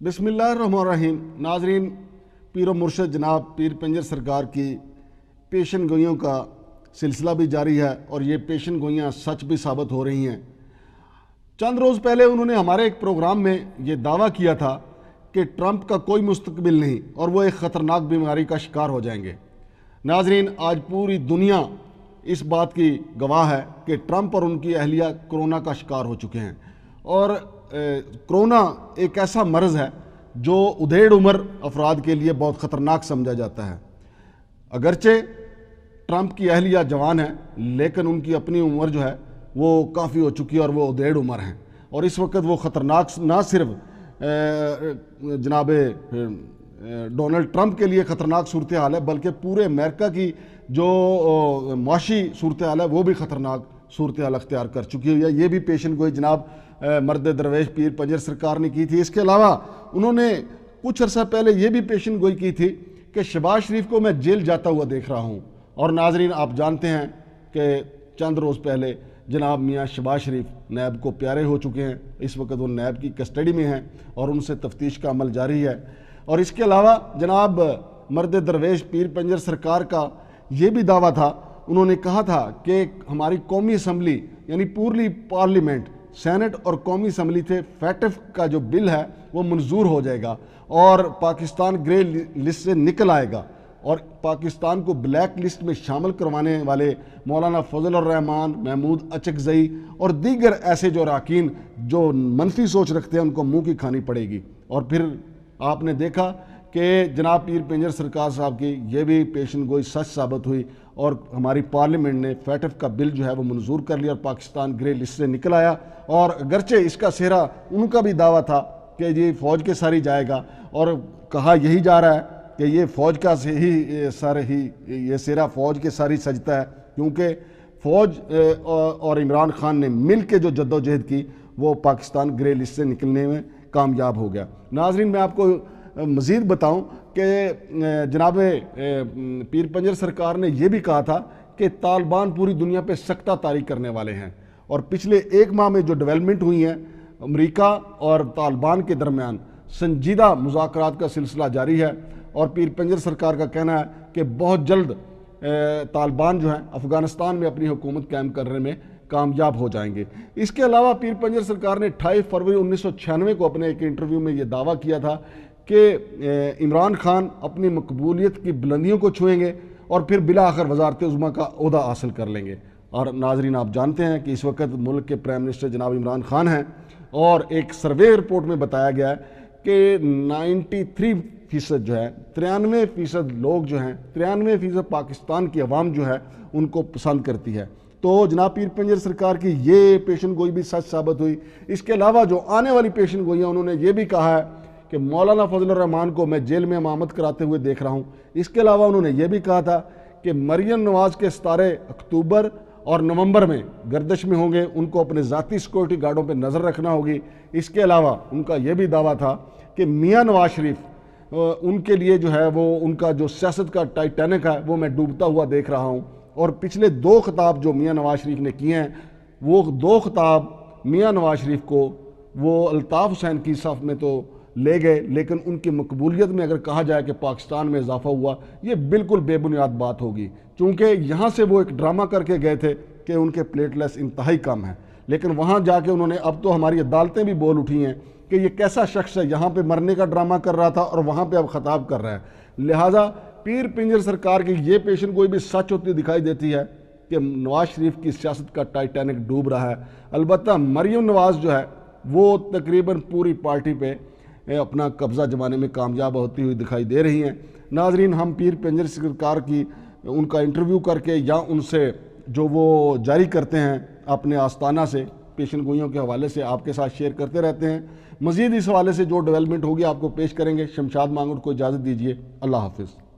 बिस्मिल्लाहिर्रहमानिर्रहीम। नाजरीन, पीर मुर्शद जनाब पीर पंजर सरकार की पेशन गोइयों का सिलसिला भी जारी है और ये पेशन गोइयाँ सच भी साबित हो रही हैं। चंद रोज़ पहले उन्होंने हमारे एक प्रोग्राम में ये दावा किया था कि ट्रंप का कोई मुस्तकबिल नहीं और वो एक ख़तरनाक बीमारी का शिकार हो जाएंगे। नाजरीन, आज पूरी दुनिया इस बात की गवाह है कि ट्रंप और उनकी अहलिया कोरोना का शिकार हो चुके हैं और कोरोना एक ऐसा मर्ज़ है जो उधेड़ उम्र अफराद के लिए बहुत ख़तरनाक समझा जाता है। अगरचे ट्रंप की अहलिया जवान है लेकिन उनकी अपनी उम्र जो है वो काफ़ी हो चुकी है और वो उधेड़ उम्र हैं और इस वक्त वो ख़तरनाक ना सिर्फ जनाब डोनाल्ड ट्रंप के लिए ख़तरनाक सूरत हाल है बल्कि पूरे अमेरिका की जो मुआशी सूरत हाल है वो भी ख़तरनाक सूरत हाल अख्तियार कर चुकी हुई है। ये भी पेशन गोई जनाब मर्द दरवेश पीर पंजर सरकार ने की थी। इसके अलावा उन्होंने कुछ अर्सा पहले ये भी पेशन गोई की थी कि शहबाज शरीफ को मैं जेल जाता हुआ देख रहा हूँ। और नाजरीन, आप जानते हैं कि चंद रोज़ पहले जनाब मियाँ शहबाज शरीफ नैब को प्यारे हो चुके हैं। इस वक्त वो नैब की कस्टडी में हैं और उनसे तफ्तीश का अमल जारी है। और इसके अलावा जनाब मर्द दरवेश पीर पंजर सरकार का ये भी दावा था, उन्होंने कहा था कि हमारी कौमी असम्बली यानी पूरी पार्लियामेंट, सेनेट और कौमी असम्बली थे फैटफ का जो बिल है वो मंजूर हो जाएगा और पाकिस्तान ग्रे लिस्ट से निकल आएगा और पाकिस्तान को ब्लैक लिस्ट में शामिल करवाने वाले मौलाना फजल रहमान, महमूद अचकज़ई और दीगर ऐसे जो अरकान जो मनफी सोच रखते हैं उनको मुंह की खानी पड़ेगी। और फिर आपने देखा कि जनाब पीर पंजर सरकार साहब की ये भी पेशन गोई सच साबित हुई और हमारी पार्लियामेंट ने फैटफ का बिल जो है वो मंजूर कर लिया और पाकिस्तान ग्रे लिस्ट से निकल आया। और अगरचे इसका सेहरा उनका भी दावा था कि ये फ़ौज के सारी जाएगा और कहा यही जा रहा है कि ये फ़ौज का ये सेहरा फ़ौज के सारी सजता है क्योंकि फ़ौज और इमरान खान ने मिल के जो जद्दोजहद की वो पाकिस्तान ग्रे लिस्ट से निकलने में कामयाब हो गया। नाजरीन, मैं आपको मज़ीद बताऊं कि जनाब पीर पंजर सरकार ने यह भी कहा था कि तालिबान पूरी दुनिया पे सख्ता तारी करने वाले हैं और पिछले एक माह में जो डेवलपमेंट हुई हैं अमेरिका और तालिबान के दरमियान संजीदा मुज़ाकरात का सिलसिला जारी है और पीर पंजर सरकार का कहना है कि बहुत जल्द तालिबान जो है अफ़गानिस्तान में अपनी हुकूमत कायम करने में कामयाब हो जाएंगे। इसके अलावा पीर पंजर सरकार ने 28 फरवरी 1996 को अपने एक इंटरव्यू में ये दावा किया था कि इमरान खान अपनी मकबूलियत की बुलंदियों को छुएंगे और फिर बिला आखिर वज़ारत उज़्मा का ओहदा हासिल कर लेंगे। और नाजरीन, आप जानते हैं कि इस वक्त मुल्क के प्राइम मिनिस्टर जनाब इमरान खान हैं और एक सर्वे रिपोर्ट में बताया गया है कि 93% जो है 93% लोग जो हैं 93% पाकिस्तान की अवाम जो है उनको पसंद करती है। तो जनाब पीर पंजर सरकार की ये पेशन गोई भी सच साबित हुई। इसके अलावा जो आने वाली पेशन गोइयाँ उन्होंने ये भी कहा है कि मौलाना फजल रहमान को मैं जेल में इमामत कराते हुए देख रहा हूँ। इसके अलावा उन्होंने ये भी कहा था कि मरियम नवाज़ के सितारे अक्टूबर और नवंबर में गर्दिश में होंगे, उनको अपने ज़ाती सिक्योरिटी गार्डों पर नज़र रखना होगी। इसके अलावा उनका ये भी दावा था कि मियाँ नवाज शरीफ उनके लिए जो है वो उनका जो सियासत का टाइटैनिक है वो मैं डूबता हुआ देख रहा हूँ। और पिछले 2 खिताब जो मियाँ नवाज शरीफ ने किए हैं वो 2 खिताब मियाँ नवाज शरीफ को वो अल्ताफ़ हुसैन की सफ़ में तो ले गए लेकिन उनकी मकबूलियत में अगर कहा जाए कि पाकिस्तान में इजाफा हुआ, ये बिल्कुल बेबुनियाद बात होगी क्योंकि यहाँ से वो एक ड्रामा करके गए थे कि उनके प्लेटलेट्स इंतहाई कम हैं लेकिन वहाँ जाके उन्होंने, अब तो हमारी अदालतें भी बोल उठी हैं कि ये कैसा शख्स है, यहाँ पे मरने का ड्रामा कर रहा था और वहाँ पे अब खिताब कर रहा है। लिहाजा पीर पंजर सरकार की ये पेशन गोई भी सच होती दिखाई देती है कि नवाज शरीफ की सियासत का टाइटैनिक डूब रहा है। अलबत्ता मरियम नवाज़ जो है वो तकरीबन पूरी पार्टी पे अपना कब्ज़ा जमाने में कामयाब होती हुई दिखाई दे रही हैं। नाजरीन, हम पीर पंजर सरकार की उनका इंटरव्यू करके या उनसे जो वो जारी करते हैं अपने आस्ताना से पेशन गोइयों के हवाले से आपके साथ शेयर करते रहते हैं। मज़ीद इस हवाले से जो डेवलपमेंट होगी आपको पेश करेंगे। शमशाद मांगुर को इजाज़त दीजिए। अल्लाह हाफिज़।